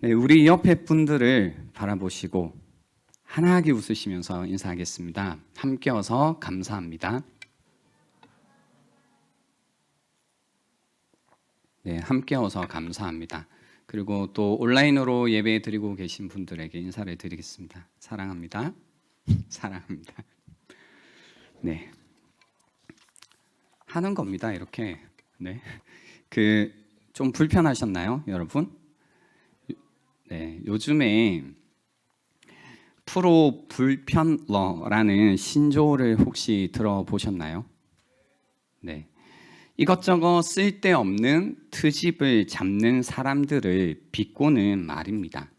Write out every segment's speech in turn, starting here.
네, 우리 옆에 분들을 바라보시고 환하게 웃으시면서 인사하겠습니다. 함께 어서 감사합니다. 네, 함께 어서 감사합니다. 그리고 또 온라인으로 예배 드리고 계신 분들에게 인사를 드리겠습니다. 사랑합니다. 사랑합니다. 네, 하는 겁니다. 이렇게. 네, 좀 불편하셨나요, 여러분? 네, 요즘에 프로 불편러라는 신조어를 혹시 들어보셨나요? 네, 이것저것 쓸데없는 트집을 잡는 사람들을 비꼬는 말입니다.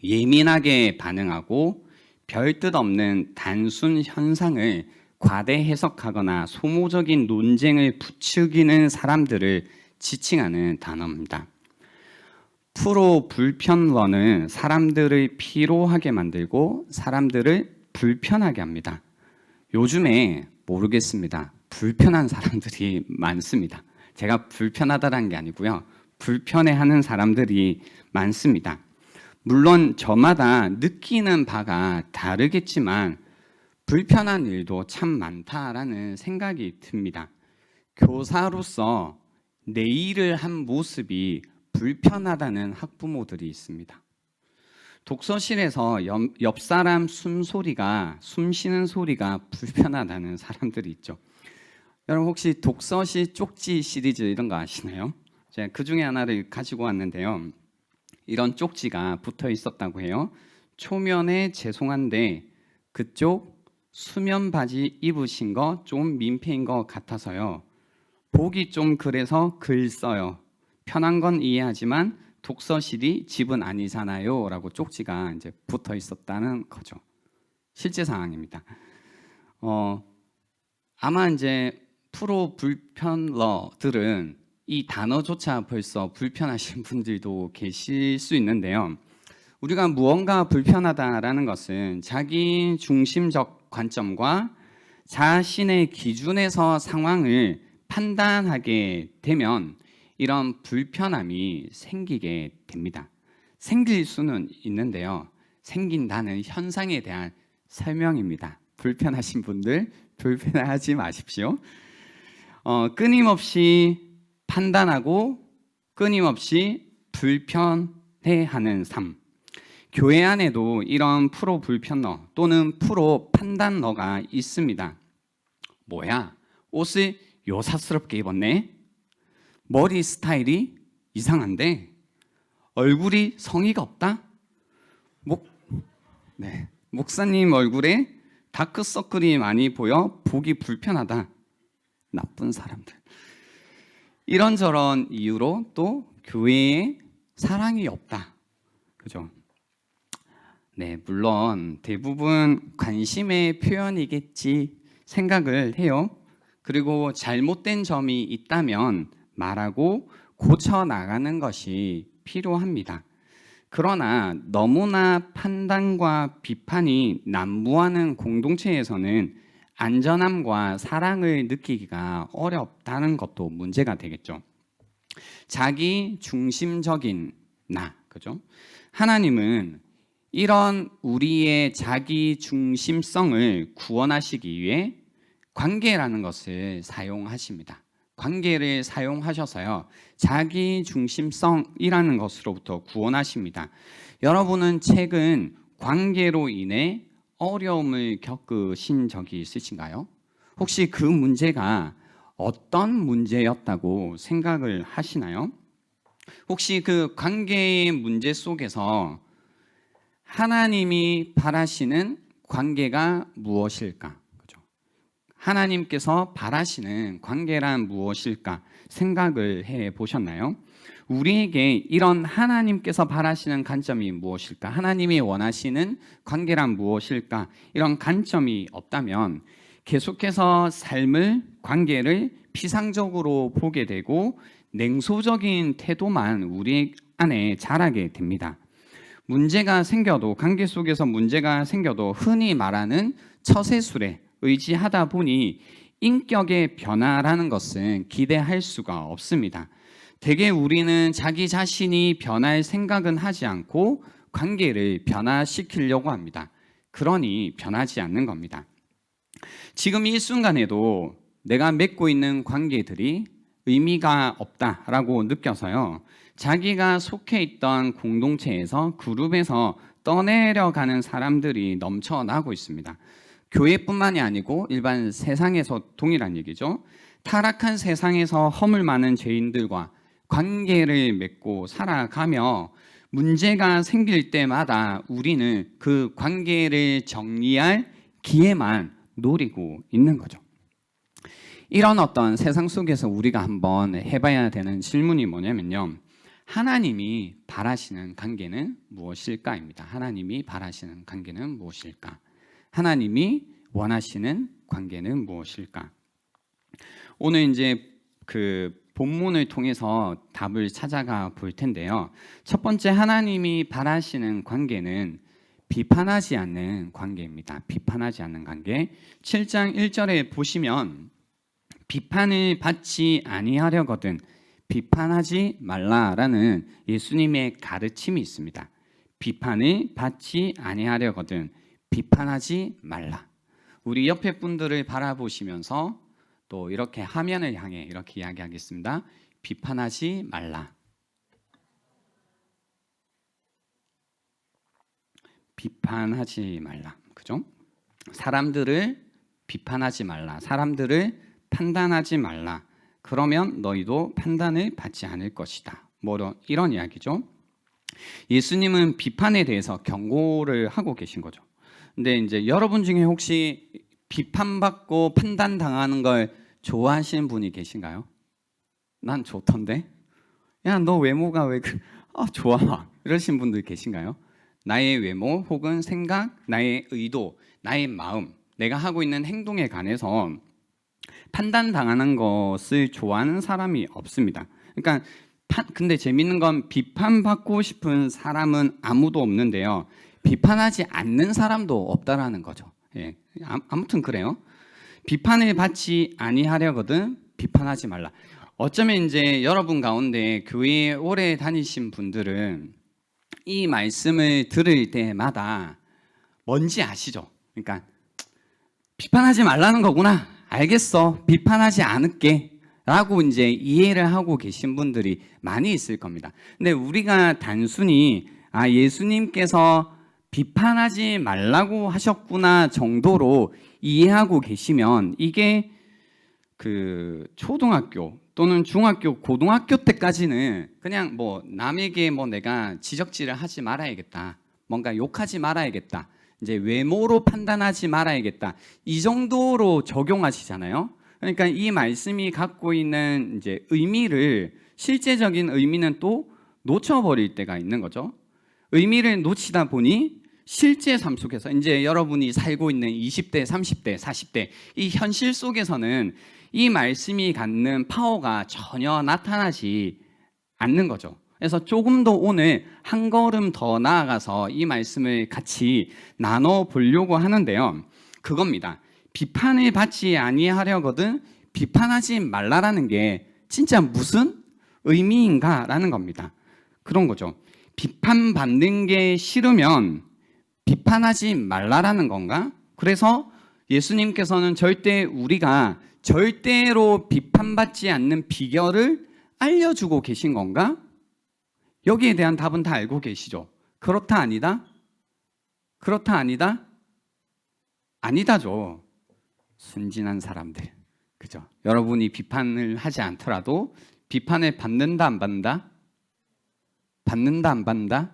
예민하게 반응하고 별뜻 없는 단순 현상을 과대 해석하거나 소모적인 논쟁을 부추기는 사람들을 지칭하는 단어입니다. 프로 불편러는 사람들을 피로하게 만들고 사람들을 불편하게 합니다. 요즘에 모르겠습니다. 불편한 사람들이 많습니다. 제가 불편하다는 게 아니고요. 불편해하는 사람들이 많습니다. 물론 저마다 느끼는 바가 다르겠지만 불편한 일도 참 많다라는 생각이 듭니다. 교사로서 내 일을 한 모습이 불편하다는 학부모들이 있습니다. 독서실에서 옆 사람 숨 쉬는 소리가 불편하다는 사람들이 있죠. 여러분 혹시 독서실 쪽지 시리즈 이런 거 아시나요? 제가 그 중에 하나를 가지고 왔는데요. 이런 쪽지가 붙어 있었다고 해요. 초면에 죄송한데 그쪽 수면 바지 입으신 거 좀 민폐인 것 같아서요. 보기 좀 그래서 글 써요. 편한 건 이해하지만 독서실이 집은 아니잖아요 라고 쪽지가 이제 붙어 있었다는 거죠. 실제 상황입니다. 아마 이제 프로 불편러들은 이 단어조차 벌써 불편하신 분들도 계실 수 있는데요. 우리가 무언가 불편하다라는 것은 자기 중심적 관점과 자신의 기준에서 상황을 판단하게 되면 이런 불편함이 생기게 됩니다. 생길 수는 있는데요. 생긴다는 현상에 대한 설명입니다. 불편하신 분들 불편하지 마십시오. 끊임없이 판단하고 끊임없이 불편해하는 삶. 교회 안에도 이런 프로 불편러 또는 프로 판단러가 있습니다. 뭐야? 옷을 요사스럽게 입었네? 머리 스타일이 이상한데? 얼굴이 성의가 없다? 목사님 얼굴에 다크서클이 많이 보여 보기 불편하다. 나쁜 사람들. 이런저런 이유로 또 교회에 사랑이 없다. 그죠? 네, 물론 대부분 관심의 표현이겠지 생각을 해요. 그리고 잘못된 점이 있다면 말하고 고쳐 나가는 것이 필요합니다. 그러나 너무나 판단과 비판이 난무하는 공동체에서는 안전함과 사랑을 느끼기가 어렵다는 것도 문제가 되겠죠. 자기 중심적인 나, 그죠? 하나님은 이런 우리의 자기 중심성을 구원하시기 위해 관계라는 것을 사용하십니다. 관계를 사용하셔서요. 자기 중심성이라는 것으로부터 구원하십니다. 여러분은 최근 관계로 인해 어려움을 겪으신 적이 있으신가요? 혹시 그 문제가 어떤 문제였다고 생각을 하시나요? 혹시 그 관계의 문제 속에서 하나님이 바라시는 관계가 무엇일까? 그죠? 하나님께서 바라시는 관계란 무엇일까? 생각을 해 보셨나요? 우리에게 이런 하나님께서 바라시는 관점이 무엇일까? 하나님이 원하시는 관계란 무엇일까? 이런 관점이 없다면 계속해서 삶을, 관계를 피상적으로 보게 되고 냉소적인 태도만 우리 안에 자라게 됩니다. 문제가 생겨도, 관계 속에서 문제가 생겨도 흔히 말하는 처세술에 의지하다 보니 인격의 변화라는 것은 기대할 수가 없습니다. 대개 우리는 자기 자신이 변할 생각은 하지 않고 관계를 변화시키려고 합니다. 그러니 변하지 않는 겁니다. 지금 이 순간에도 내가 맺고 있는 관계들이 의미가 없다라고 느껴서요, 자기가 속해 있던 공동체에서, 그룹에서 떠내려가는 사람들이 넘쳐나고 있습니다. 교회뿐만이 아니고 일반 세상에서 동일한 얘기죠. 타락한 세상에서 허물 많은 죄인들과 관계를 맺고 살아가며 문제가 생길 때마다 우리는 그 관계를 정리할 기회만 노리고 있는 거죠. 이런 어떤 세상 속에서 우리가 한번 해봐야 되는 질문이 뭐냐면요, 하나님이 바라시는 관계는 무엇일까입니다. 하나님이 바라시는 관계는 무엇일까? 하나님이 원하시는 관계는 무엇일까? 오늘 이제 그 본문을 통해서 답을 찾아가 볼 텐데요. 첫 번째, 하나님이 바라시는 관계는 비판하지 않는 관계입니다. 비판하지 않는 관계. 7장 1절에 보시면 비판을 받지 아니하려거든 비판하지 말라라는 예수님의 가르침이 있습니다. 비판을 받지 아니하려거든 비판하지 말라. 우리 옆에 분들을 바라보시면서 또 이렇게 화면을 향해 이렇게 이야기하겠습니다. 비판하지 말라. 비판하지 말라. 그죠? 사람들을 비판하지 말라. 사람들을 판단하지 말라. 그러면 너희도 판단을 받지 않을 것이다. 이런 이야기죠. 예수님은 비판에 대해서 경고를 하고 계신 거죠. 근데 이제 여러분 중에 혹시 비판받고 판단당하는 걸 좋아하시는 분이 계신가요? 난 좋던데. 야, 너 외모가 왜 좋아. 이러신 분들 계신가요? 나의 외모 혹은 생각, 나의 의도, 나의 마음, 내가 하고 있는 행동에 관해서 판단당하는 것을 좋아하는 사람이 없습니다. 그러니까 근데 재밌는 건 비판받고 싶은 사람은 아무도 없는데요, 비판하지 않는 사람도 없다라는 거죠. 예, 아무튼 그래요. 비판을 받지 아니하려거든 비판하지 말라. 어쩌면 이제 여러분 가운데 교회에 오래 다니신 분들은 이 말씀을 들을 때마다 뭔지 아시죠? 그러니까 비판하지 말라는 거구나. 알겠어. 비판하지 않을게. 라고 이제 이해를 하고 계신 분들이 많이 있을 겁니다. 근데 우리가 단순히 예수님께서 비판하지 말라고 하셨구나 정도로 이해하고 계시면 이게 그 초등학교 또는 중학교, 고등학교 때까지는 그냥 남에게 내가 지적질을 하지 말아야겠다. 뭔가 욕하지 말아야겠다. 이제 외모로 판단하지 말아야겠다. 이 정도로 적용하시잖아요. 그러니까 이 말씀이 갖고 있는 이제 의미를, 실제적인 의미는 또 놓쳐버릴 때가 있는 거죠. 의미를 놓치다 보니 실제 삶 속에서 이제 여러분이 살고 있는 20대, 30대, 40대 이 현실 속에서는 이 말씀이 갖는 파워가 전혀 나타나지 않는 거죠. 그래서 조금 더 오늘 한 걸음 더 나아가서 이 말씀을 같이 나눠보려고 하는데요. 그겁니다. 비판을 받지 아니하려거든 비판하지 말라라는 게 진짜 무슨 의미인가라는 겁니다. 그런 거죠. 비판받는 게 싫으면 비판하지 말라라는 건가? 그래서 예수님께서는 우리가 절대로 비판받지 않는 비결을 알려주고 계신 건가? 여기에 대한 답은 다 알고 계시죠? 그렇다 아니다? 그렇다 아니다? 아니다죠. 순진한 사람들. 그죠? 여러분이 비판을 하지 않더라도 비판을 받는다 안 받는다? 받는다 안 받는다?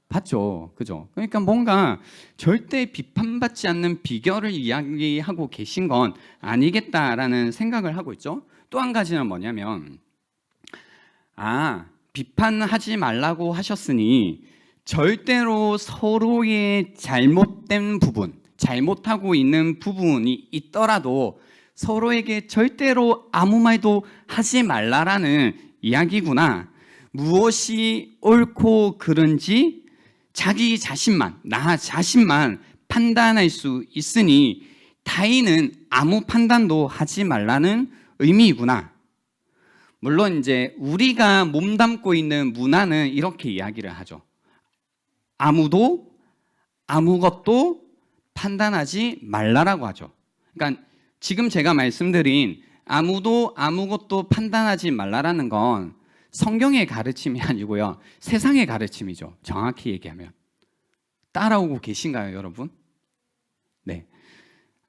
받죠. 그죠? 그러니까 뭔가 절대 비판받지 않는 비결을 이야기하고 계신 건 아니겠다라는 생각을 하고 있죠. 또 한 가지는 뭐냐면 비판하지 말라고 하셨으니 절대로 서로의 잘못된 부분, 잘못하고 있는 부분이 있더라도 서로에게 절대로 아무 말도 하지 말라라는 이야기구나. 무엇이 옳고 그른지 자기 자신만, 나 자신만 판단할 수 있으니 타인은 아무 판단도 하지 말라는 의미이구나. 물론 이제 우리가 몸담고 있는 문화는 이렇게 이야기를 하죠. 아무도 아무것도 판단하지 말라라고 하죠. 그러니까 지금 제가 말씀드린 아무도 아무것도 판단하지 말라라는 건 성경의 가르침이 아니고요. 세상의 가르침이죠. 정확히 얘기하면. 따라오고 계신가요, 여러분? 네.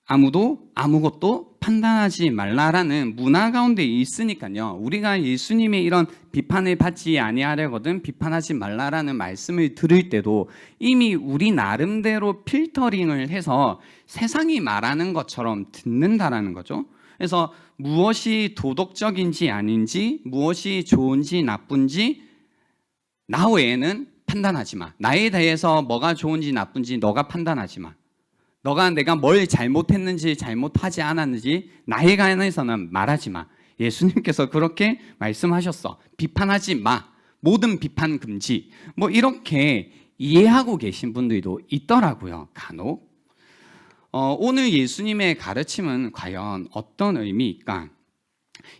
아무도 아무것도 판단하지 말라라는 문화 가운데 있으니까요. 우리가 예수님의 이런 비판을 받지 아니하려거든 비판하지 말라라는 말씀을 들을 때도 이미 우리 나름대로 필터링을 해서 세상이 말하는 것처럼 듣는다라는 거죠. 그래서 무엇이 도덕적인지 아닌지, 무엇이 좋은지 나쁜지 나 외에는 판단하지 마. 나에 대해서 뭐가 좋은지 나쁜지 너가 판단하지 마. 내가 뭘 잘못했는지 잘못하지 않았는지 나에 관해서는 말하지 마. 예수님께서 그렇게 말씀하셨어. 비판하지 마. 모든 비판 금지. 뭐 이렇게 이해하고 계신 분들도 있더라고요. 간혹. 오늘 예수님의 가르침은 과연 어떤 의미일까?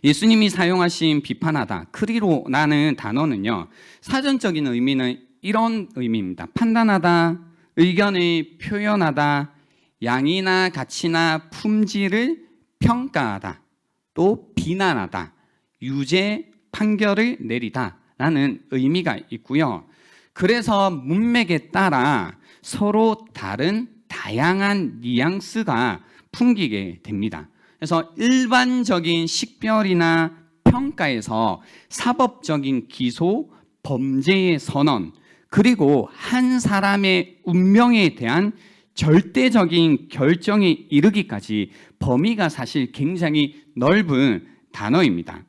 예수님이 사용하신 비판하다, 크리로라는 단어는요. 사전적인 의미는 이런 의미입니다. 판단하다, 의견을 표현하다, 양이나 가치나 품질을 평가하다, 또 비난하다, 유죄 판결을 내리다 라는 의미가 있고요. 그래서 문맥에 따라 서로 다른 다양한 뉘앙스가 풍기게 됩니다. 그래서 일반적인 식별이나 평가에서 사법적인 기소, 범죄의 선언, 그리고 한 사람의 운명에 대한 절대적인 결정에 이르기까지 범위가 사실 굉장히 넓은 단어입니다.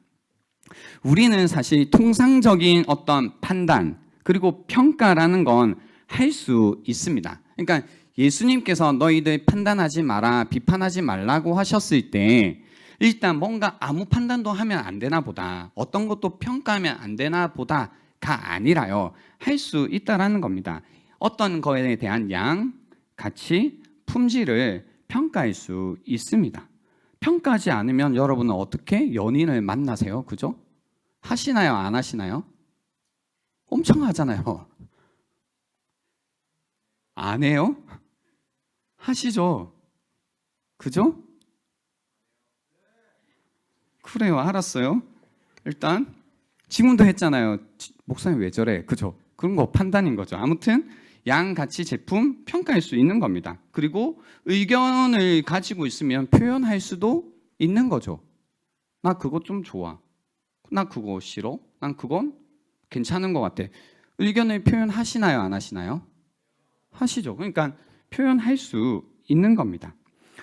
우리는 사실 통상적인 어떤 판단 그리고 평가라는 건 할 수 있습니다. 그러니까 예수님께서 너희들 판단하지 마라, 비판하지 말라고 하셨을 때 일단 뭔가 아무 판단도 하면 안 되나 보다, 어떤 것도 평가하면 안 되나 보다가 아니라요. 할 수 있다라는 겁니다. 어떤 거에 대한 양, 가치, 품질을 평가할 수 있습니다. 평가하지 않으면 여러분은 어떻게 연인을 만나세요? 그죠? 하시나요? 안 하시나요? 엄청 하잖아요. 안 해요? 하시죠. 그죠? 그래요. 알았어요. 일단 지금도 했잖아요. 목사님 왜 저래? 그죠? 그런 거 판단인 거죠. 아무튼 양, 가치, 제품 평가할 수 있는 겁니다. 그리고 의견을 가지고 있으면 표현할 수도 있는 거죠. 나 그거 좀 좋아. 나 그거 싫어. 난 그건 괜찮은 것 같아. 의견을 표현하시나요? 안 하시나요? 하시죠. 그러니까 표현할 수 있는 겁니다.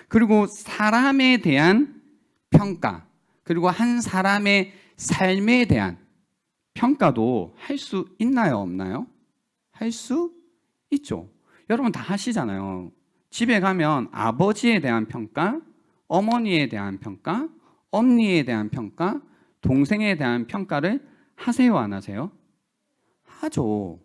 그리고 사람에 대한 평가, 그리고 한 사람의 삶에 대한 평가도 할 수 있나요? 없나요? 할 수 있죠. 여러분 다 하시잖아요. 집에 가면 아버지에 대한 평가, 어머니에 대한 평가, 언니에 대한 평가, 동생에 대한 평가를 하세요? 안 하세요? 하죠.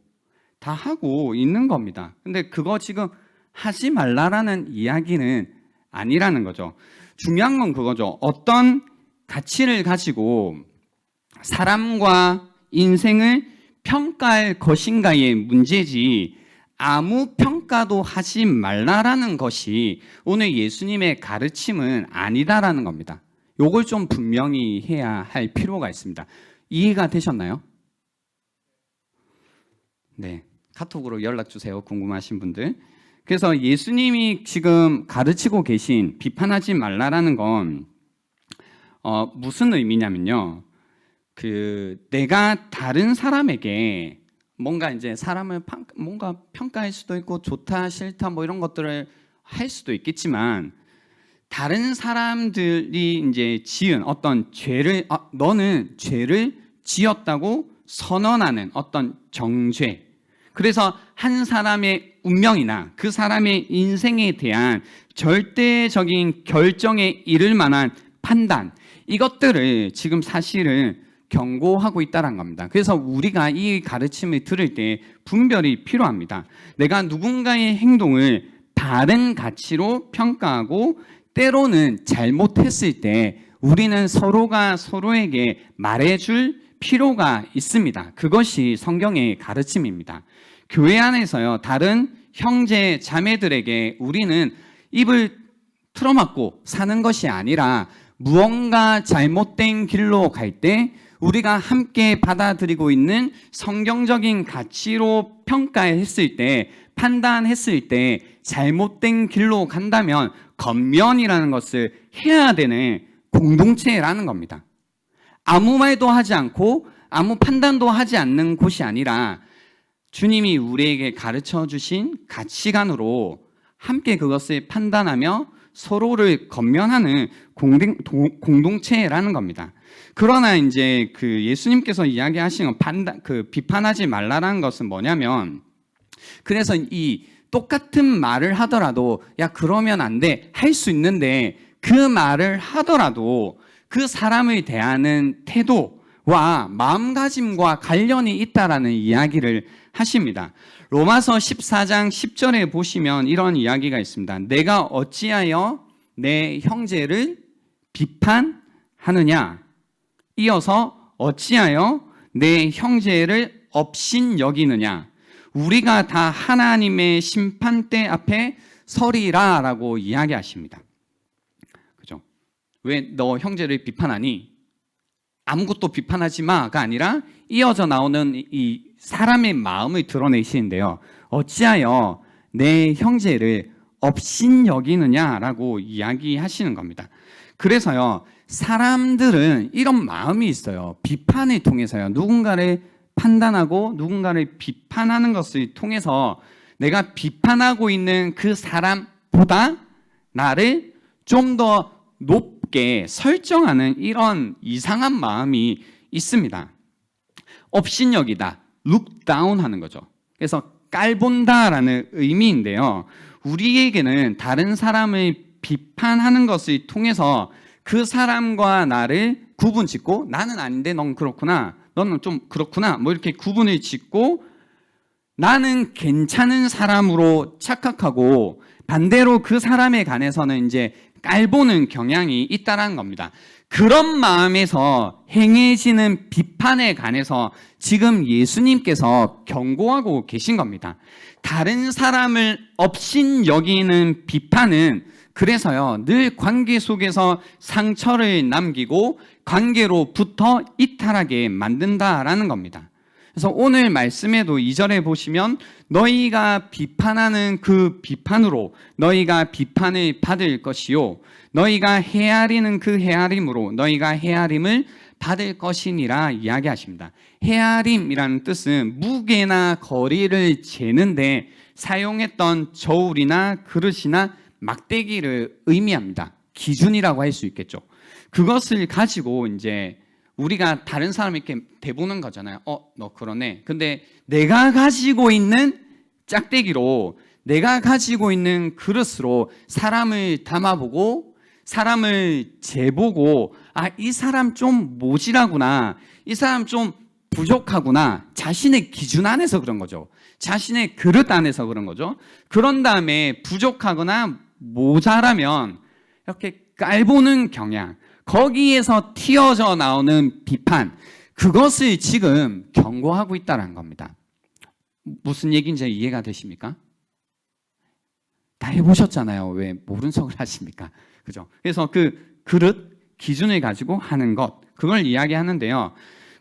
다 하고 있는 겁니다. 근데 그거 지금 하지 말라라는 이야기는 아니라는 거죠. 중요한 건 그거죠. 어떤 가치를 가지고 사람과 인생을 평가할 것인가의 문제지 아무 평가도 하지 말라라는 것이 오늘 예수님의 가르침은 아니다라는 겁니다. 요걸 좀 분명히 해야 할 필요가 있습니다. 이해가 되셨나요? 네, 카톡으로 연락 주세요. 궁금하신 분들. 그래서 예수님이 지금 가르치고 계신 비판하지 말라라는 건 무슨 의미냐면요. 내가 다른 사람에게 뭔가 이제 사람을 뭔가 평가할 수도 있고 좋다 싫다 뭐 이런 것들을 할 수도 있겠지만 다른 사람들이 이제 지은 어떤 죄를 너는 죄를 지었다고 선언하는 어떤 정죄, 그래서 한 사람의 운명이나 그 사람의 인생에 대한 절대적인 결정에 이를 만한 판단, 이것들을 지금 사실은 경고하고 있다는 겁니다. 그래서 우리가 이 가르침을 들을 때 분별이 필요합니다. 내가 누군가의 행동을 다른 가치로 평가하고 때로는 잘못했을 때 우리는 서로가 서로에게 말해줄 필요가 있습니다. 그것이 성경의 가르침입니다. 교회 안에서요, 다른 형제 자매들에게 우리는 입을 틀어막고 사는 것이 아니라 무언가 잘못된 길로 갈 때 우리가 함께 받아들이고 있는 성경적인 가치로 평가했을 때, 판단했을 때 잘못된 길로 간다면 겉면이라는 것을 해야 되는 공동체라는 겁니다. 아무 말도 하지 않고 아무 판단도 하지 않는 곳이 아니라 주님이 우리에게 가르쳐 주신 가치관으로 함께 그것을 판단하며 서로를 겉면하는 공동체라는 겁니다. 그러나 이제 그 예수님께서 이야기하신 비판하지 말라라는 것은 뭐냐면, 그래서 이 똑같은 말을 하더라도 야 그러면 안 돼 할 수 있는데, 그 말을 하더라도 그 사람을 대하는 태도와 마음가짐과 관련이 있다라는 이야기를 하십니다. 로마서 14장 10절에 보시면 이런 이야기가 있습니다. 내가 어찌하여 내 형제를 비판하느냐? 이어서 어찌하여 내 형제를 업신 여기느냐? 우리가 다 하나님의 심판대 앞에 서리라 라고 이야기하십니다. 그죠? 왜 너 형제를 비판하니? 아무것도 비판하지 마가 아니라 이어져 나오는 이 사람의 마음을 드러내시는데요. 어찌하여 내 형제를 업신 여기느냐라고 이야기하시는 겁니다. 그래서요, 사람들은 이런 마음이 있어요. 비판을 통해서요, 누군가를 판단하고 누군가를 비판하는 것을 통해서 내가 비판하고 있는 그 사람보다 나를 좀 더 높게 설정하는 이런 이상한 마음이 있습니다. 업신여기다, look down 하는 거죠. 그래서 깔본다라는 의미인데요. 우리에게는 다른 사람을 비판하는 것을 통해서 그 사람과 나를 구분짓고, 나는 아닌데 넌 그렇구나, 너는 좀 그렇구나, 뭐 이렇게 구분을 짓고 나는 괜찮은 사람으로 착각하고 반대로 그 사람에 관해서는 이제 깔보는 경향이 있다는 겁니다. 그런 마음에서 행해지는 비판에 관해서 지금 예수님께서 경고하고 계신 겁니다. 다른 사람을 업신 여기는 비판은 그래서요, 늘 관계 속에서 상처를 남기고 관계로부터 이탈하게 만든다라는 겁니다. 그래서 오늘 말씀에도 2절에 보시면 너희가 비판하는 그 비판으로 너희가 비판을 받을 것이요, 너희가 헤아리는 그 헤아림으로 너희가 헤아림을 받을 것이니라 이야기하십니다. 헤아림이라는 뜻은 무게나 거리를 재는데 사용했던 저울이나 그릇이나 막대기를 의미합니다. 기준이라고 할 수 있겠죠. 그것을 가지고 이제 우리가 다른 사람에게 대보는 거잖아요. 너 그러네. 근데 내가 가지고 있는 짝대기로, 내가 가지고 있는 그릇으로 사람을 담아보고 사람을 재보고, 이 사람 좀 모질하구나, 이 사람 좀 부족하구나, 자신의 기준 안에서 그런 거죠. 자신의 그릇 안에서 그런 거죠. 그런 다음에 부족하거나 모자라면 이렇게 깔보는 경향, 거기에서 튀어져 나오는 비판, 그것을 지금 경고하고 있다는 겁니다. 무슨 얘기인지 이해가 되십니까? 다 해보셨잖아요. 왜 모른 척을 하십니까? 그죠? 그래서 그 그릇, 기준을 가지고 하는 것, 그걸 이야기하는데요.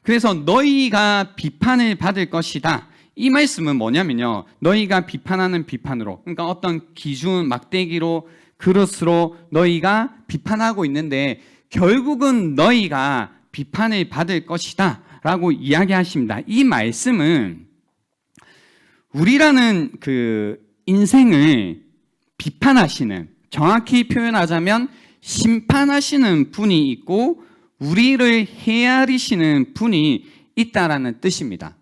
그래서 너희가 비판을 받을 것이다. 이 말씀은 뭐냐면요, 너희가 비판하는 비판으로, 그러니까 어떤 기준, 막대기로, 그릇으로 너희가 비판하고 있는데 결국은 너희가 비판을 받을 것이다 라고 이야기하십니다. 이 말씀은 우리라는 그 인생을 비판하시는, 정확히 표현하자면 심판하시는 분이 있고 우리를 헤아리시는 분이 있다라는 뜻입니다.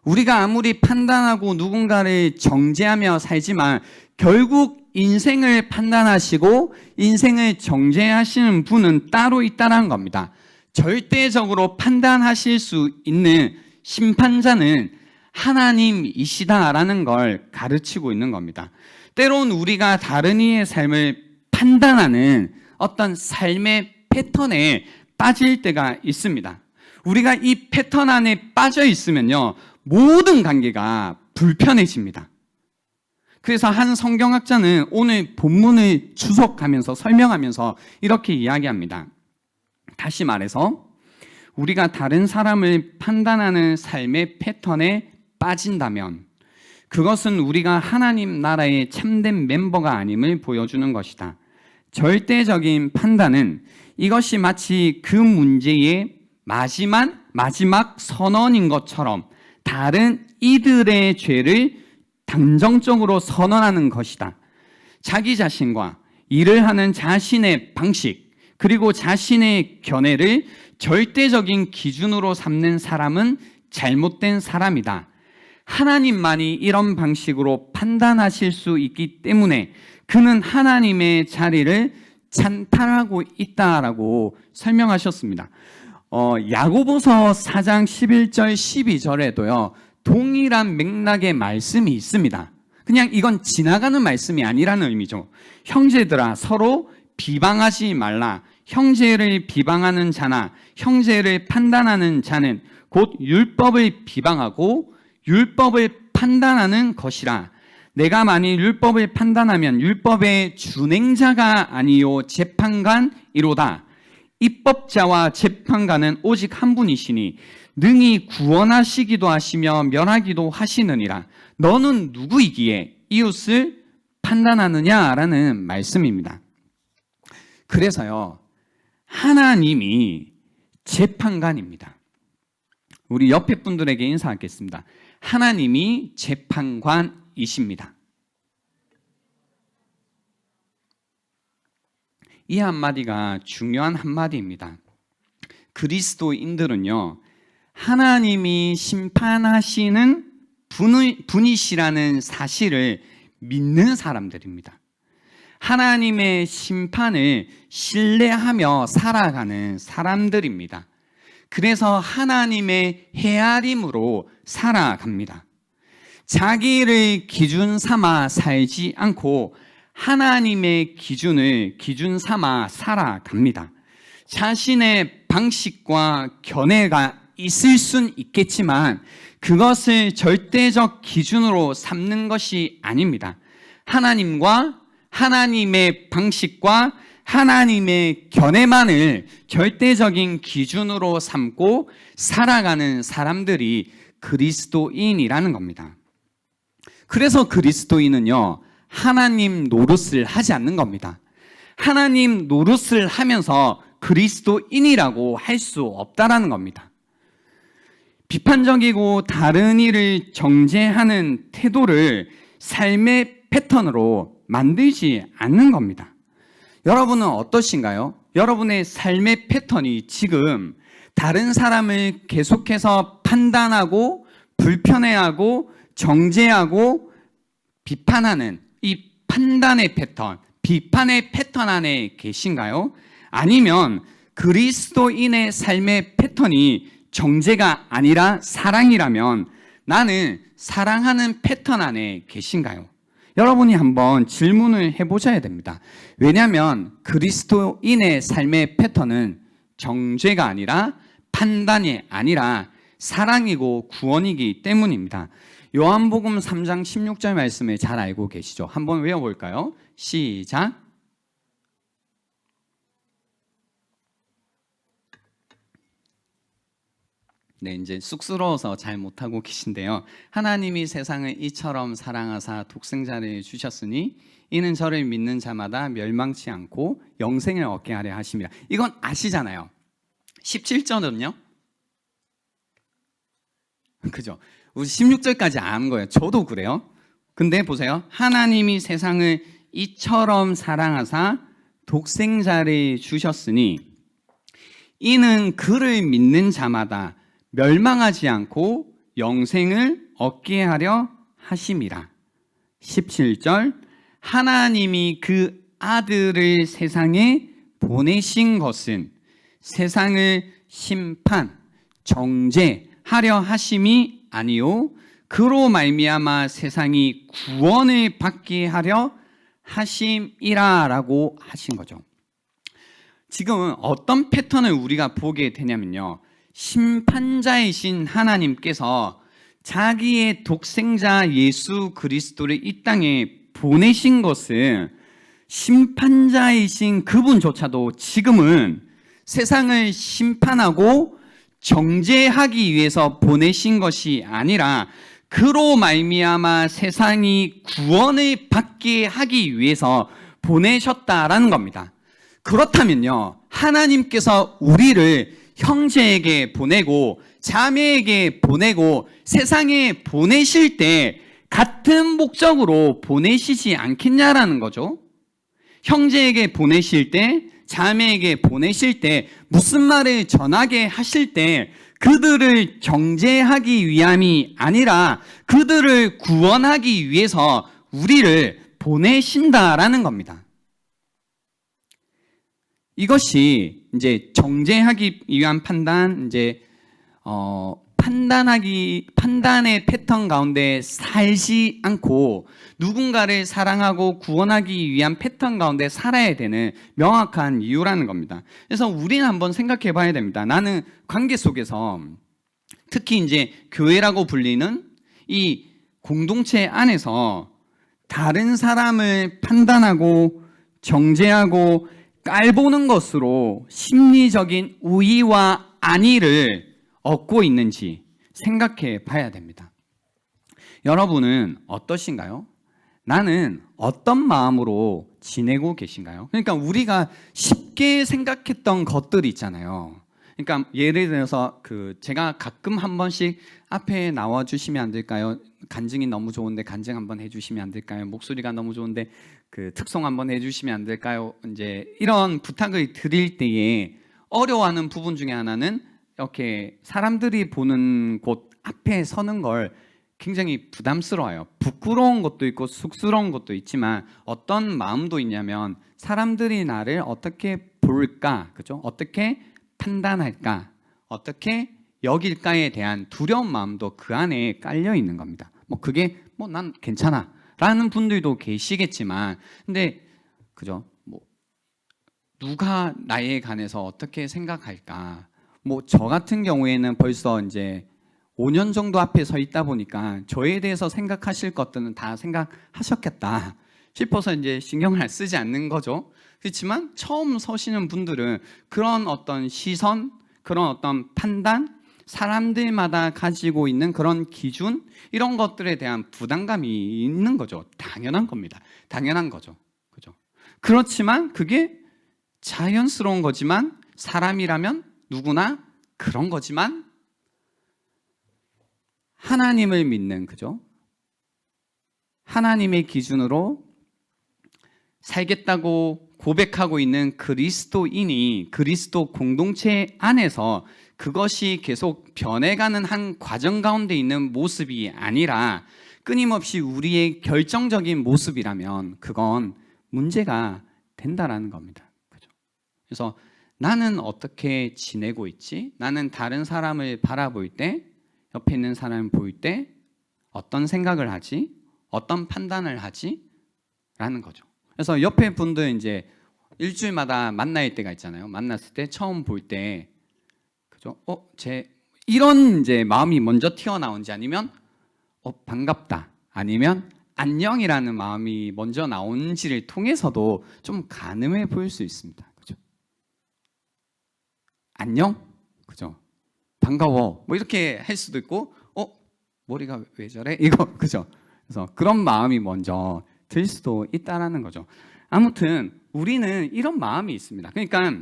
우리가 아무리 판단하고 누군가를 정죄하며 살지만 결국 인생을 판단하시고 인생을 정죄하시는 분은 따로 있다는 겁니다. 절대적으로 판단하실 수 있는 심판자는 하나님이시다라는 걸 가르치고 있는 겁니다. 때론 우리가 다른 이의 삶을 판단하는 어떤 삶의 패턴에 빠질 때가 있습니다. 우리가 이 패턴 안에 빠져 있으면요, 모든 관계가 불편해집니다. 그래서 한 성경학자는 오늘 본문을 주석하면서 설명하면서 이렇게 이야기합니다. 다시 말해서 우리가 다른 사람을 판단하는 삶의 패턴에 빠진다면 그것은 우리가 하나님 나라의 참된 멤버가 아님을 보여주는 것이다. 절대적인 판단은 이것이 마치 그 문제의 마지막 선언인 것처럼 다른 이들의 죄를 단정적으로 선언하는 것이다. 자기 자신과 일을 하는 자신의 방식, 그리고 자신의 견해를 절대적인 기준으로 삼는 사람은 잘못된 사람이다. 하나님만이 이런 방식으로 판단하실 수 있기 때문에 그는 하나님의 자리를 찬탈하고 있다라고 설명하셨습니다. 야고보서 4장 11절 12절에도요 동일한 맥락의 말씀이 있습니다. 그냥 이건 지나가는 말씀이 아니라는 의미죠. 형제들아 서로 비방하지 말라. 형제를 비방하는 자나 형제를 판단하는 자는 곧 율법을 비방하고 율법을 판단하는 것이라. 내가 만일 율법을 판단하면 율법의 준행자가 아니요 재판관이로다. 입법자와 재판관은 오직 한 분이시니 능히 구원하시기도 하시며 멸하기도 하시느니라. 너는 누구이기에 이웃을 판단하느냐라는 말씀입니다. 그래서요, 하나님이 재판관입니다. 우리 옆에 분들에게 인사하겠습니다. 하나님이 재판관이십니다. 이 한마디가 중요한 한마디입니다. 그리스도인들은요, 하나님이 심판하시는 분이시라는 사실을 믿는 사람들입니다. 하나님의 심판을 신뢰하며 살아가는 사람들입니다. 그래서 하나님의 헤아림으로 살아갑니다. 자기를 기준 삼아 살지 않고 하나님의 기준을 기준 삼아 살아갑니다. 자신의 방식과 견해가 있을 순 있겠지만 그것을 절대적 기준으로 삼는 것이 아닙니다. 하나님과 하나님의 방식과 하나님의 견해만을 절대적인 기준으로 삼고 살아가는 사람들이 그리스도인이라는 겁니다. 그래서 그리스도인은요, 하나님 노릇을 하지 않는 겁니다. 하나님 노릇을 하면서 그리스도인이라고 할 수 없다라는 겁니다. 비판적이고 다른 일을 정죄하는 태도를 삶의 패턴으로 만들지 않는 겁니다. 여러분은 어떠신가요? 여러분의 삶의 패턴이 지금 다른 사람을 계속해서 판단하고 불편해하고 정죄하고 비판하는 이 판단의 패턴, 비판의 패턴 안에 계신가요? 아니면 그리스도인의 삶의 패턴이 정죄가 아니라 사랑이라면 나는 사랑하는 패턴 안에 계신가요? 여러분이 한번 질문을 해보셔야 됩니다. 왜냐하면 그리스도인의 삶의 패턴은 정죄가 아니라 판단이 아니라 사랑이고 구원이기 때문입니다. 요한복음 3장 16절 말씀을 잘 알고 계시죠? 한번 외워볼까요? 시작. 네, 이제 쑥스러워서 잘 못하고 계신데요. 하나님이 세상을 이처럼 사랑하사 독생자를 주셨으니 이는 저를 믿는 자마다 멸망치 않고 영생을 얻게 하려 하심이라. 이건 아시잖아요. 17절은요? 그죠? 우리 16절까지 아는 거예요. 저도 그래요. 근데 보세요. 하나님이 세상을 이처럼 사랑하사 독생자를 주셨으니 이는 그를 믿는 자마다 멸망하지 않고 영생을 얻게 하려 하심이라. 17절 하나님이 그 아들을 세상에 보내신 것은 세상을 심판, 정죄하려 하심이 아니요 그로 말미암아 세상이 구원을 받게 하려 하심이라라고 하신 거죠. 지금은 어떤 패턴을 우리가 보게 되냐면요. 심판자이신 하나님께서 자기의 독생자 예수 그리스도를 이 땅에 보내신 것은 심판자이신 그분조차도 지금은 세상을 심판하고 정죄하기 위해서 보내신 것이 아니라 그로 말미암아 세상이 구원을 받게 하기 위해서 보내셨다라는 겁니다. 그렇다면요, 하나님께서 우리를 형제에게 보내고 자매에게 보내고 세상에 보내실 때 같은 목적으로 보내시지 않겠냐라는 거죠. 형제에게 보내실 때, 자매에게 보내실 때, 무슨 말을 전하게 하실 때 그들을 정죄하기 위함이 아니라 그들을 구원하기 위해서 우리를 보내신다라는 겁니다. 이것이 이제 정죄하기 위한 판단, 이제 판단의 패턴 가운데 살지 않고 누군가를 사랑하고 구원하기 위한 패턴 가운데 살아야 되는 명확한 이유라는 겁니다. 그래서 우리는 한번 생각해 봐야 됩니다. 나는 관계 속에서 특히 이제 교회라고 불리는 이 공동체 안에서 다른 사람을 판단하고 정죄하고 깔보는 것으로 심리적인 우위와 안위를 얻고 있는지 생각해 봐야 됩니다. 여러분은 어떠신가요? 나는 어떤 마음으로 지내고 계신가요? 그러니까 우리가 쉽게 생각했던 것들이 있잖아요. 그러니까 예를 들어서 제가 가끔 한 번씩 앞에 나와 주시면 안 될까요? 간증이 너무 좋은데 간증 한번 해주시면 안 될까요? 목소리가 너무 좋은데 특송 한번 해주시면 안 될까요? 이제 이런 부탁을 드릴 때에 어려워하는 부분 중에 하나는 이렇게 사람들이 보는 곳 앞에 서는 걸 굉장히 부담스러워요. 부끄러운 것도 있고 쑥스러운 것도 있지만 어떤 마음도 있냐면 사람들이 나를 어떻게 볼까, 그죠? 어떻게 판단할까, 어떻게 여길까에 대한 두려운 마음도 그 안에 깔려 있는 겁니다. 그게 난 괜찮아 라는 분들도 계시겠지만, 근데 그죠? 누가 나에 관해서 어떻게 생각할까? 저 같은 경우에는 벌써 이제 5년 정도 앞에 서 있다 보니까 저에 대해서 생각하실 것들은 다 생각하셨겠다 싶어서 이제 신경을 쓰지 않는 거죠. 그렇지만 처음 서시는 분들은 그런 어떤 시선, 그런 어떤 판단, 사람들마다 가지고 있는 그런 기준, 이런 것들에 대한 부담감이 있는 거죠. 당연한 겁니다. 당연한 거죠. 그죠? 그렇지만 그게 자연스러운 거지만, 사람이라면 누구나 그런 거지만, 하나님을 믿는, 그죠? 하나님의 기준으로 살겠다고 고백하고 있는 그리스도인이 그리스도 공동체 안에서 그것이 계속 변해가는 한 과정 가운데 있는 모습이 아니라 끊임없이 우리의 결정적인 모습이라면 그건 문제가 된다라는 겁니다. 그죠? 그래서 나는 어떻게 지내고 있지? 나는 다른 사람을 바라볼 때, 옆에 있는 사람을 볼 때 어떤 생각을 하지? 어떤 판단을 하지? 라는 거죠. 그래서 옆에 분들 이제 일주일마다 만날 때가 있잖아요. 만났을 때 처음 볼 때, 그죠? 이런 이제 마음이 먼저 튀어나온지, 아니면 반갑다, 아니면 안녕이라는 마음이 먼저 나온지를 통해서도 좀 가늠해 보일 수 있습니다. 그죠? 안녕? 그죠? 반가워. 이렇게 할 수도 있고, 머리가 왜 저래? 이거, 그죠? 그래서 그런 마음이 먼저 들 수도 있다라는 거죠. 아무튼 우리는 이런 마음이 있습니다. 그러니까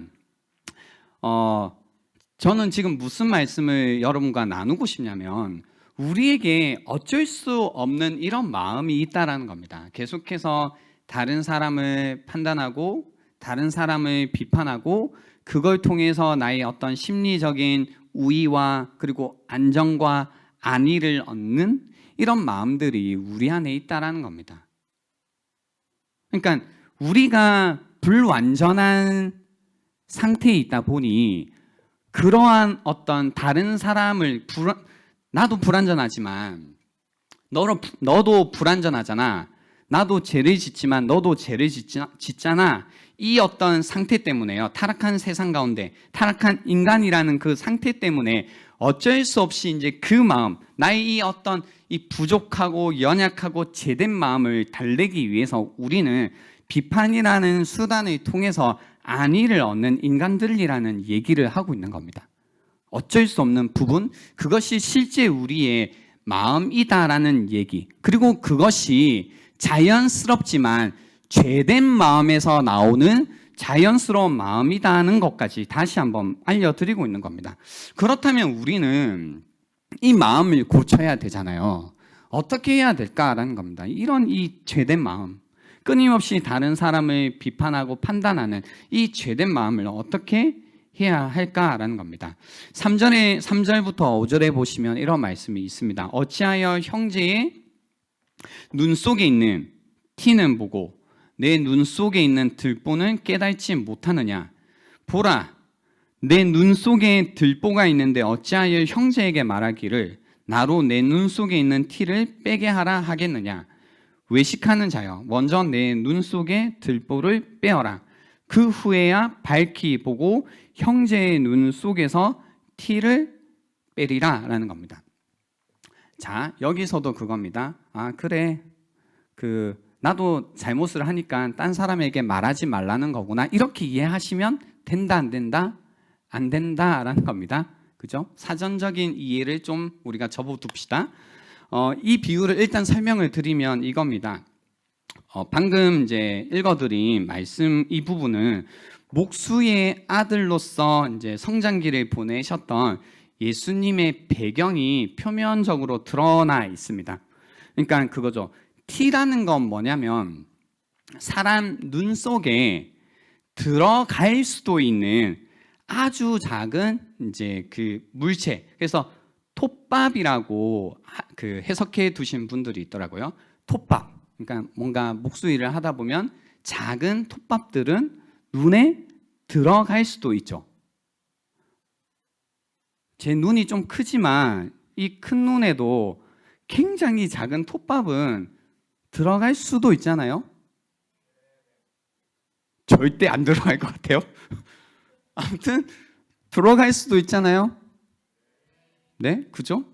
저는 지금 무슨 말씀을 여러분과 나누고 싶냐면, 우리에게 어쩔 수 없는 이런 마음이 있다라는 겁니다. 계속해서 다른 사람을 판단하고 다른 사람을 비판하고 그걸 통해서 나의 어떤 심리적인 우위와 그리고 안정과 안위를 얻는 이런 마음들이 우리 안에 있다라는 겁니다. 그러니까 우리가 불완전한 상태에 있다 보니 그러한 어떤 다른 사람을 나도 불완전하지만 너도 불완전하잖아. 나도 죄를 짓지만 너도 죄를 짓잖아. 이 어떤 상태 때문에요. 타락한 세상 가운데 타락한 인간이라는 그 상태 때문에 어쩔 수 없이 이제 그 마음, 나의 이 어떤 이 부족하고 연약하고 죄된 마음을 달래기 위해서 우리는 비판이라는 수단을 통해서 안위를 얻는 인간들이라는 얘기를 하고 있는 겁니다. 어쩔 수 없는 부분, 그것이 실제 우리의 마음이다라는 얘기. 그리고 그것이 자연스럽지만 죄된 마음에서 나오는 자연스러운 마음이다는 것까지 다시 한번 알려드리고 있는 겁니다. 그렇다면 우리는 이 마음을 고쳐야 되잖아요. 어떻게 해야 될까라는 겁니다. 이런 이 죄된 마음, 끊임없이 다른 사람을 비판하고 판단하는 이 죄된 마음을 어떻게 해야 할까라는 겁니다. 3절부터 5절에 보시면 이런 말씀이 있습니다. 어찌하여 형제의 눈 속에 있는 티는 보고 내 눈 속에 있는 들보는 깨닫지 못하느냐. 보라, 내 눈 속에 들보가 있는데 어찌하여 형제에게 말하기를 나로 내 눈 속에 있는 티를 빼게 하라 하겠느냐. 외식하는 자여, 먼저 내 눈 속에 들보를 빼어라. 그 후에야 밝히 보고 형제의 눈 속에서 티를 빼리라 라는 겁니다. 자, 여기서도 그겁니다. 아, 그래, 나도 잘못을 하니까 딴 사람에게 말하지 말라는 거구나, 이렇게 이해하시면 된다, 안 된다? 안 된다라는 겁니다. 그죠? 사전적인 이해를 좀 우리가 접어둡시다. 이 비유를 일단 설명을 드리면 이겁니다. 방금 이제 읽어드린 말씀 이 부분은 목수의 아들로서 이제 성장기를 보내셨던 예수님의 배경이 표면적으로 드러나 있습니다. 그러니까 그거죠. 티라는 건 뭐냐면 사람 눈 속에 들어갈 수도 있는 아주 작은 이제 그 물체. 그래서 톱밥이라고 해석해 두신 분들이 있더라고요. 톱밥. 그러니까 뭔가 목수 일을 하다 보면 작은 톱밥들은 눈에 들어갈 수도 있죠. 제 눈이 좀 크지만 이 큰 눈에도 굉장히 작은 톱밥은 들어갈 수도 있잖아요. 절대 안 들어갈 것 같아요. 아무튼 들어갈 수도 있잖아요. 네, 그죠?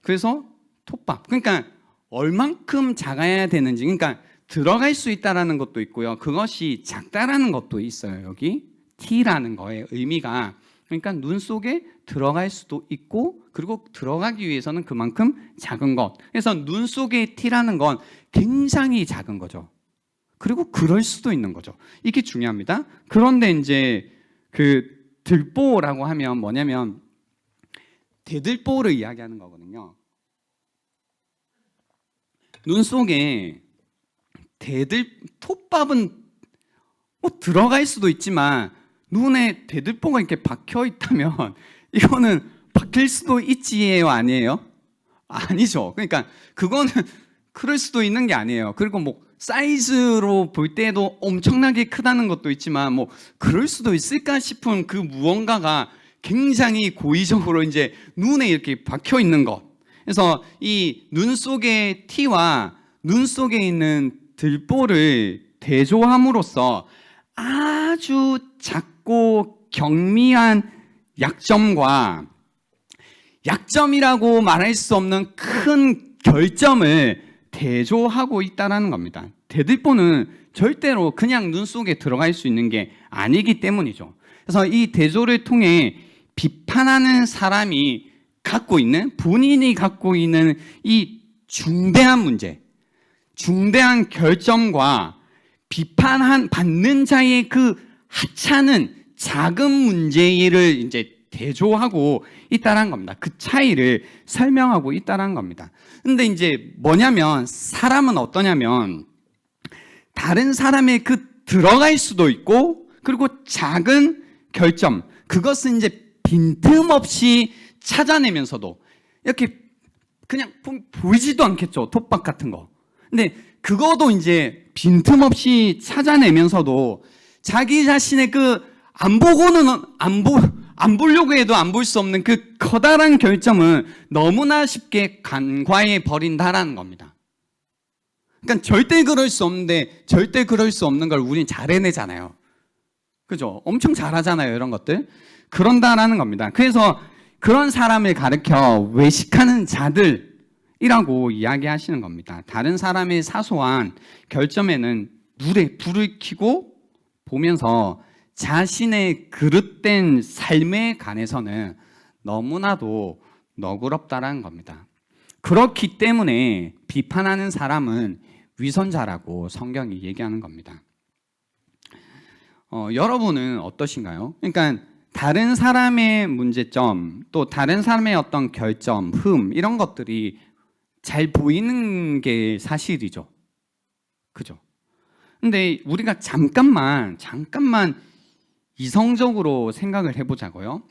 그래서 톱밥. 그러니까 얼만큼 작아야 되는지, 그러니까 들어갈 수 있다라는 것도 있고요. 그것이 작다라는 것도 있어요. 여기 T라는 거의 의미가. 그러니까 눈 속에 들어갈 수도 있고, 그리고 들어가기 위해서는 그만큼 작은 것. 그래서 눈 속에 T라는 건 굉장히 작은 거죠. 그리고 그럴 수도 있는 거죠. 이게 중요합니다. 그런데 이제 그 들보라고 하면 뭐냐면 대들보를 이야기하는 거거든요. 눈 속에 톱밥은 뭐 들어갈 수도 있지만 눈에 대들보가 이렇게 박혀 있다면 이거는 박힐 수도 있지예요, 아니에요? 아니죠. 그러니까 그거는 그럴 수도 있는 게 아니에요. 그리고 뭐 사이즈로 볼 때도 엄청나게 크다는 것도 있지만 뭐 그럴 수도 있을까 싶은 그 무언가가 굉장히 고의적으로 이제 눈에 이렇게 박혀 있는 것. 그래서 이 눈 속의 티와 눈 속에 있는 들보를 대조함으로써 아주 작고 경미한 약점과 약점이라고 말할 수 없는 큰 결점을 대조하고 있다는 겁니다. 대들보는 절대로 그냥 눈 속에 들어갈 수 있는 게 아니기 때문이죠. 그래서 이 대조를 통해 비판하는 사람이 본인이 갖고 있는 이 중대한 문제, 중대한 결점과 받는 자의 그 하찮은 작은 문제를 이제 대조하고 있다는 겁니다. 그 차이를 설명하고 있다는 겁니다. 근데 이제 뭐냐면 사람은 어떠냐면 다른 사람의 그 들어갈 수도 있고 그리고 작은 결점, 그것은 이제 빈틈없이 찾아내면서도 이렇게 그냥 보이지도 않겠죠. 톱밥 같은 거. 근데 그거도 이제 빈틈없이 찾아내면서도 자기 자신의 안 보려고 해도 안 볼 수 없는 그 커다란 결점은 너무나 쉽게 간과해 버린다라는 겁니다. 그러니까 절대 그럴 수 없는데 절대 그럴 수 없는 걸 우린 잘 해내잖아요. 그죠? 엄청 잘하잖아요, 이런 것들. 그런다라는 겁니다. 그래서 그런 사람을 가르쳐 외식하는 자들이라고 이야기하시는 겁니다. 다른 사람의 사소한 결점에는 눈에 불을 켜고 보면서 자신의 그릇된 삶에 관해서는 너무나도 너그럽다라는 겁니다. 그렇기 때문에 비판하는 사람은 위선자라고 성경이 얘기하는 겁니다. 여러분은 어떠신가요? 그러니까 다른 사람의 문제점, 또 다른 사람의 어떤 결점, 흠 이런 것들이 잘 보이는 게 사실이죠. 그죠? 근데 우리가 잠깐만 이성적으로 생각을 해보자고요.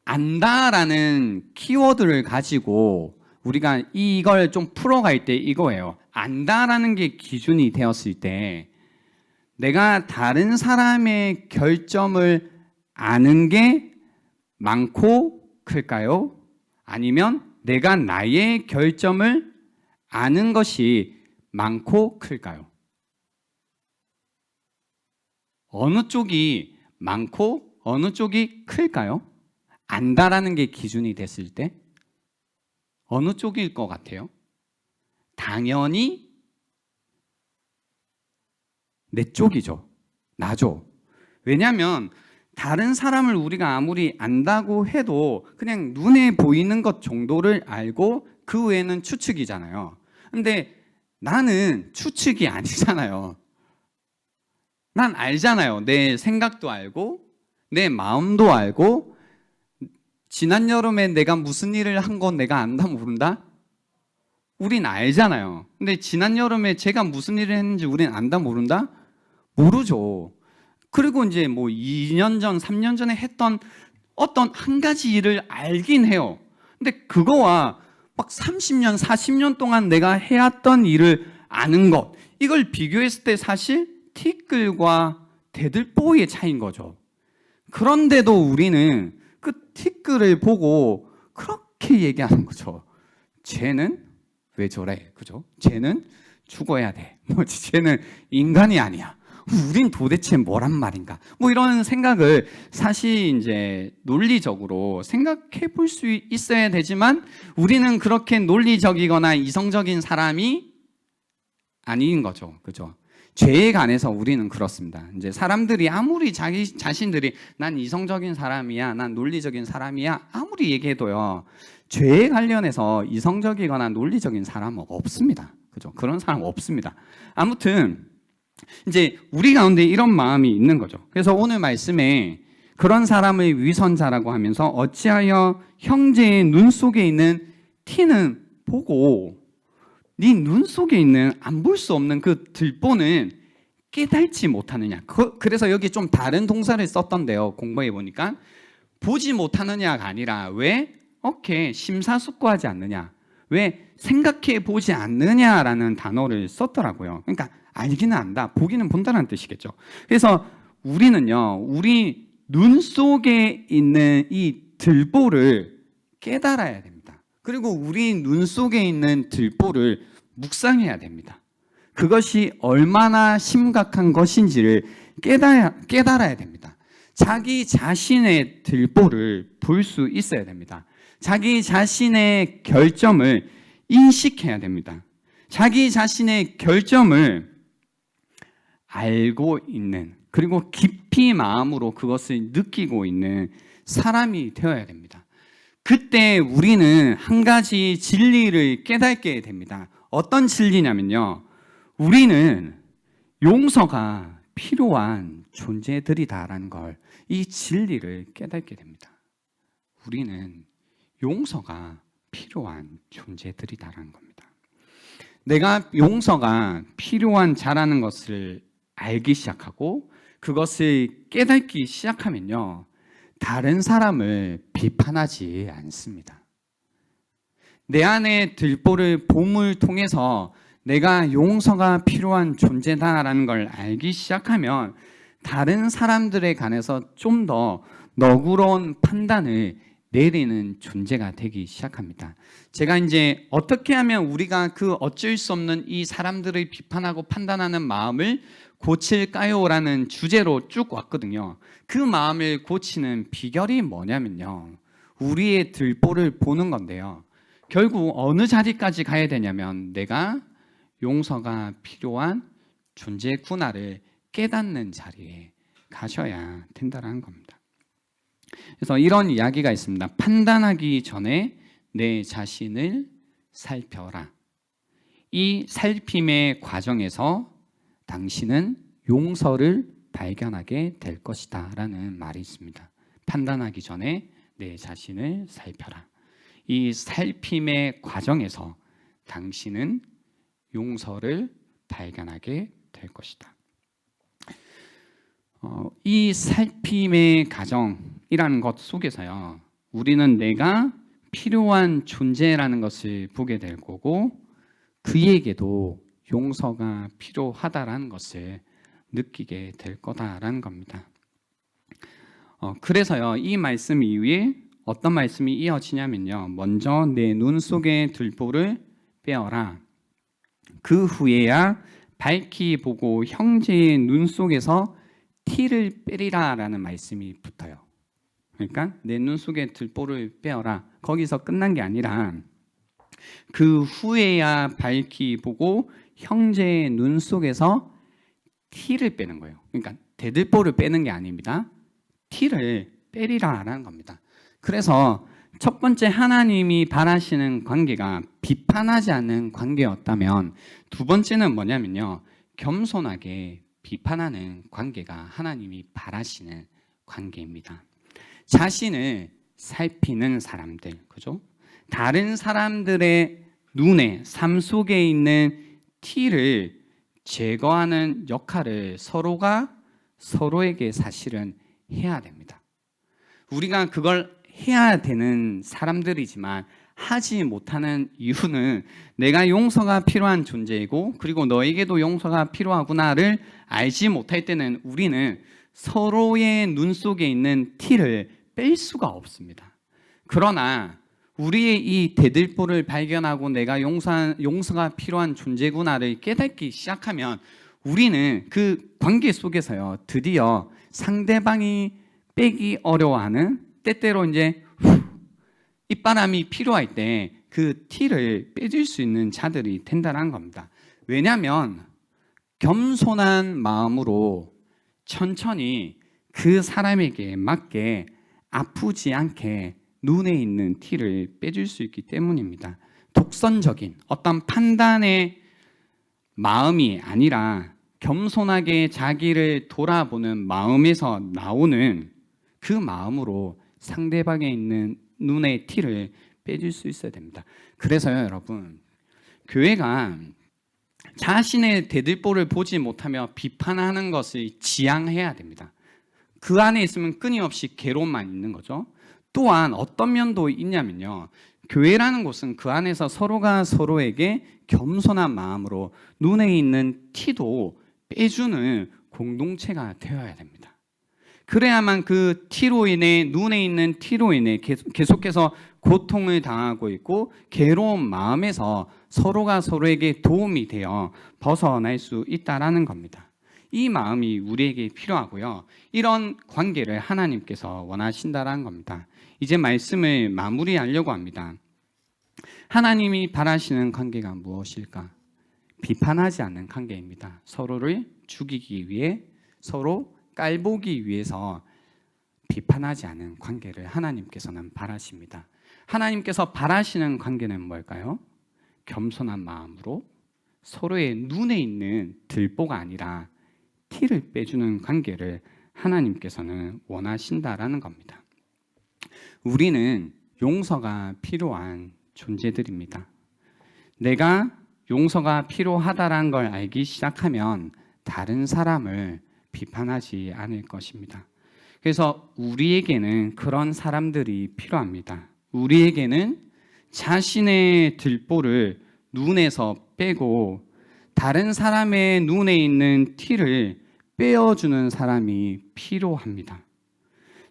안다라는 키워드를 가지고 우리가 이걸 좀 풀어갈 때 이거예요. 안다라는 게 기준이 되었을 때 내가 다른 사람의 결점을 아는 게 많고 클까요? 아니면 내가 나의 결점을 아는 것이 많고 클까요? 어느 쪽이 많고 어느 쪽이 클까요? 안다라는 게 기준이 됐을 때 어느 쪽일 것 같아요? 당연히 내 쪽이죠. 나죠. 왜냐하면 다른 사람을 우리가 아무리 안다고 해도 그냥 눈에 보이는 것 정도를 알고 그 외에는 추측이잖아요. 근데 나는 추측이 아니잖아요. 난 알잖아요. 내 생각도 알고 내 마음도 알고 지난 여름에 내가 무슨 일을 한 건 내가 안다 모른다? 우린 알잖아요. 근데 지난 여름에 제가 무슨 일을 했는지 우린 안다 모른다? 모르죠. 그리고 이제 뭐 2년 전, 3년 전에 했던 어떤 한 가지 일을 알긴 해요. 근데 그거와 막 30년, 40년 동안 내가 해왔던 일을 아는 것, 이걸 비교했을 때 사실 티끌과 대들보의 차이인 거죠. 그런데도 우리는 그 티끌을 보고 그렇게 얘기하는 거죠. 쟤는 왜 저래? 그죠? 쟤는 죽어야 돼. 쟤는 인간이 아니야. 우린 도대체 뭐란 말인가? 이런 생각을 사실 이제 논리적으로 생각해 볼 수 있어야 되지만 우리는 그렇게 논리적이거나 이성적인 사람이 아닌 거죠. 그죠? 죄에 관해서 우리는 그렇습니다. 이제 사람들이 아무리 자기 자신들이 난 이성적인 사람이야, 난 논리적인 사람이야 아무리 얘기해도요, 죄에 관련해서 이성적이거나 논리적인 사람은 없습니다. 그죠? 그런 사람 없습니다. 아무튼 이제 우리 가운데 이런 마음이 있는 거죠. 그래서 오늘 말씀에 그런 사람을 위선자라고 하면서 어찌하여 형제의 눈 속에 있는 티는 보고 네 눈 속에 있는 안 볼 수 없는 그 들보는 깨닫지 못하느냐. 그래서 여기 좀 다른 동사를 썼던데요. 공부해 보니까 보지 못하느냐가 아니라 왜 심사숙고하지 않느냐, 왜 생각해 보지 않느냐라는 단어를 썼더라고요. 그러니까 알기는 안다, 보기는 본다는 뜻이겠죠. 그래서 우리는요, 우리 눈 속에 있는 이 들보를 깨달아야 됩니다. 그리고 우리 눈 속에 있는 들보를 묵상해야 됩니다. 그것이 얼마나 심각한 것인지를 깨달아야 됩니다. 자기 자신의 들보를 볼 수 있어야 됩니다. 자기 자신의 결점을 인식해야 됩니다. 자기 자신의 결점을 알고 있는, 그리고 깊이 마음으로 그것을 느끼고 있는 사람이 되어야 됩니다. 그때 우리는 한 가지 진리를 깨닫게 됩니다. 어떤 진리냐면요, 우리는 용서가 필요한 존재들이다라는 걸, 이 진리를 깨닫게 됩니다. 우리는 용서가 필요한 존재들이다라는 겁니다. 내가 용서가 필요한 자라는 것을 알기 시작하고 그것을 깨닫기 시작하면요, 다른 사람을 비판하지 않습니다. 내 안에 들보를 봄을 통해서 내가 용서가 필요한 존재다라는 걸 알기 시작하면 다른 사람들에 관해서 좀 더 너그러운 판단을 내리는 존재가 되기 시작합니다. 제가 이제 어떻게 하면 우리가 그 어쩔 수 없는 이 사람들을 비판하고 판단하는 마음을 고칠까요? 라는 주제로 쭉 왔거든요. 그 마음을 고치는 비결이 뭐냐면요, 우리의 들보를 보는 건데요, 결국 어느 자리까지 가야 되냐면 내가 용서가 필요한 존재구나를 깨닫는 자리에 가셔야 된다는 겁니다. 그래서 이런 이야기가 있습니다. 판단하기 전에 내 자신을 살펴라. 이 살핌의 과정에서 당신은 용서를 발견하게 될 것이다 라는 말이 있습니다. 판단하기 전에 내 자신을 살펴라. 이 살핌의 과정에서 당신은 용서를 발견하게 될 것이다. 이 살핌의 과정이라는 것 속에서요, 우리는 내가 필요한 존재라는 것을 보게 될 거고, 그에게도 용서가 필요하다라는 것을 느끼게 될 거다라는 겁니다. 그래서요, 이 말씀 이후에 어떤 말씀이 이어지냐면요, 먼저 내 눈 속의 들보를 빼어라. 그 후에야 밝히 보고 형제의 눈 속에서 티를 빼리라 라는 말씀이 붙어요. 그러니까 내 눈 속의 들보를 빼어라, 거기서 끝난 게 아니라 그 후에야 밝히 보고 형제의 눈 속에서 티를 빼는 거예요. 그러니까 대들보를 빼는 게 아닙니다. 티를 빼리라 라는 겁니다. 그래서 첫 번째 하나님이 바라시는 관계가 비판하지 않는 관계였다면, 두 번째는 뭐냐면요, 겸손하게 비판하는 관계가 하나님이 바라시는 관계입니다. 자신을 살피는 사람들, 그죠? 다른 사람들의 눈에, 삶 속에 있는 티를 제거하는 역할을 서로가 서로에게 사실은 해야 됩니다. 우리가 그걸 해야 되는 사람들이지만 하지 못하는 이유는 내가 용서가 필요한 존재이고, 그리고 너에게도 용서가 필요하구나를 알지 못할 때는 우리는 서로의 눈 속에 있는 티를 뺄 수가 없습니다. 그러나 우리의 이 대들보를 발견하고 내가 용서가 필요한 존재구나를 깨닫기 시작하면 우리는 그 관계 속에서요, 드디어 상대방이 빼기 어려워하는, 때때로 이제 입바람이 필요할 때 그 티를 빼줄 수 있는 자들이 된다는 겁니다. 왜냐하면 겸손한 마음으로 천천히 그 사람에게 맞게 아프지 않게 눈에 있는 티를 빼줄 수 있기 때문입니다. 독선적인 어떤 판단의 마음이 아니라 겸손하게 자기를 돌아보는 마음에서 나오는 그 마음으로 상대방에 있는 눈의 티를 빼줄 수 있어야 됩니다. 그래서요, 여러분, 교회가 자신의 대들보를 보지 못하며 비판하는 것을 지양해야 됩니다. 그 안에 있으면 끊임없이 괴로움만 있는 거죠. 또한 어떤 면도 있냐면요, 교회라는 곳은 그 안에서 서로가 서로에게 겸손한 마음으로 눈에 있는 티도 빼주는 공동체가 되어야 됩니다. 그래야만 그 티로 인해, 눈에 있는 티로 인해 계속해서 고통을 당하고 있고 괴로운 마음에서 서로가 서로에게 도움이 되어 벗어날 수 있다라는 겁니다. 이 마음이 우리에게 필요하고요, 이런 관계를 하나님께서 원하신다라는 겁니다. 이제 말씀을 마무리하려고 합니다. 하나님이 바라시는 관계가 무엇일까? 비판하지 않는 관계입니다. 서로를 죽이기 위해, 서로 깔보기 위해서 비판하지 않은 관계를 하나님께서는 바라십니다. 하나님께서 바라시는 관계는 뭘까요? 겸손한 마음으로 서로의 눈에 있는 들보가 아니라 티를 빼주는 관계를 하나님께서는 원하신다라는 겁니다. 우리는 용서가 필요한 존재들입니다. 내가 용서가 필요하다는 걸 알기 시작하면 다른 사람을 비판하지 않을 것입니다. 그래서 우리에게는 그런 사람들이 필요합니다. 우리에게는 자신의 들보를 눈에서 빼고 다른 사람의 눈에 있는 티를 빼어주는 사람이 필요합니다.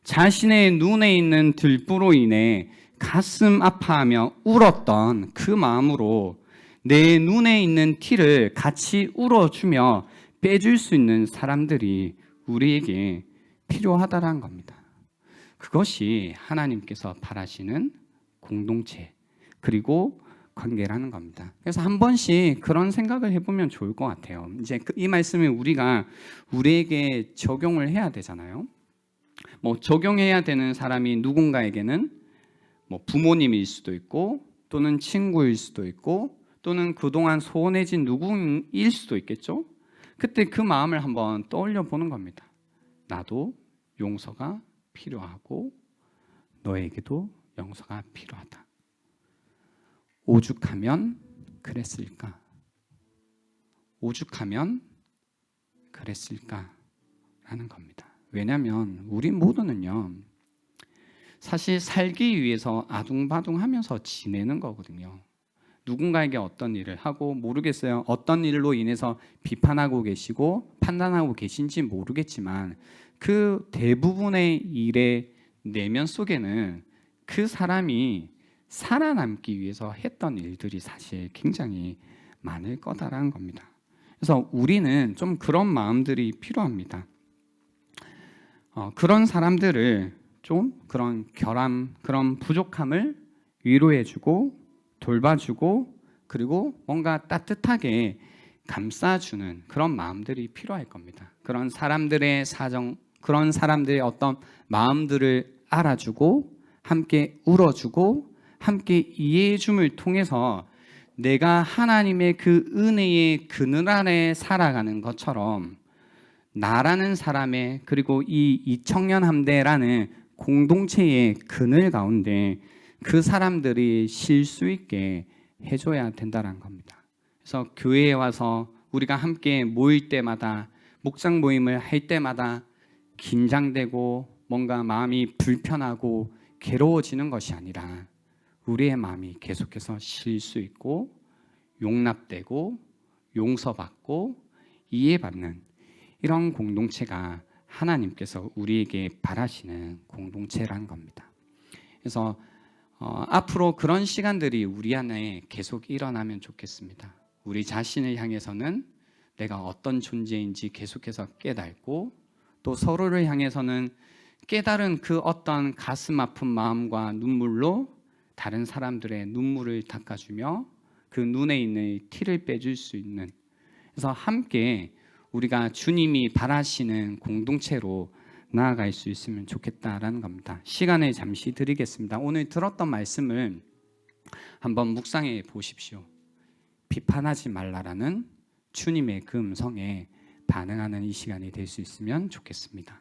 자신의 눈에 있는 들보로 인해 가슴 아파하며 울었던 그 마음으로 내 눈에 있는 티를 같이 울어주며 빼줄 수 있는 사람들이 우리에게 필요하다는 겁니다. 그것이 하나님께서 바라시는 공동체 그리고 관계라는 겁니다. 그래서 한 번씩 그런 생각을 해보면 좋을 것 같아요. 이제 이 말씀을 우리가 우리에게 적용을 해야 되잖아요. 뭐 적용해야 되는 사람이 누군가에게는 뭐 부모님일 수도 있고 또는 친구일 수도 있고 또는 그동안 소원해진 누구일 수도 있겠죠. 그때 그 마음을 한번 떠올려 보는 겁니다. 나도 용서가 필요하고 너에게도 용서가 필요하다. 오죽하면 그랬을까? 오죽하면 그랬을까? 라는 겁니다. 왜냐하면 우리 모두는요, 사실 살기 위해서 아둥바둥하면서 지내는 거거든요. 누군가에게 어떤 일을 하고 모르겠어요. 어떤 일로 인해서 비판하고 계시고 판단하고 계신지 모르겠지만 그 대부분의 일의 내면 속에는 그 사람이 살아남기 위해서 했던 일들이 사실 굉장히 많을 거다라는 겁니다. 그래서 우리는 좀 그런 마음들이 필요합니다. 그런 사람들을 좀 그런 결함, 그런 부족함을 위로해주고 돌봐주고 그리고 뭔가 따뜻하게 감싸주는 그런 마음들이 필요할 겁니다. 그런 사람들의 사정, 그런 사람들의 어떤 마음들을 알아주고 함께 울어주고 함께 이해해줌을 통해서 내가 하나님의 그 은혜의 그늘 아래 살아가는 것처럼 나라는 사람의 그리고 이 청년 함대라는 공동체의 그늘 가운데 그 사람들이 쉴 수 있게 해줘야 된다는 겁니다. 그래서 교회에 와서 우리가 함께 모일 때마다 목장 모임을 할 때마다 긴장되고 뭔가 마음이 불편하고 괴로워지는 것이 아니라 우리의 마음이 계속해서 쉴 수 있고 용납되고 용서받고 이해받는 이런 공동체가 하나님께서 우리에게 바라시는 공동체라는 겁니다. 그래서 앞으로 그런 시간들이 우리 안에 계속 일어나면 좋겠습니다. 우리 자신을 향해서는 내가 어떤 존재인지 계속해서 깨닫고 또 서로를 향해서는 깨달은 그 어떤 가슴 아픈 마음과 눈물로 다른 사람들의 눈물을 닦아주며 그 눈에 있는 티를 빼줄 수 있는, 그래서 함께 우리가 주님이 바라시는 공동체로 나아갈 수 있으면 좋겠다라는 겁니다. 시간을 잠시 드리겠습니다. 오늘 들었던 말씀을 한번 묵상해 보십시오. 비판하지 말라라는 주님의 그 음성에 반응하는 이 시간이 될 수 있으면 좋겠습니다.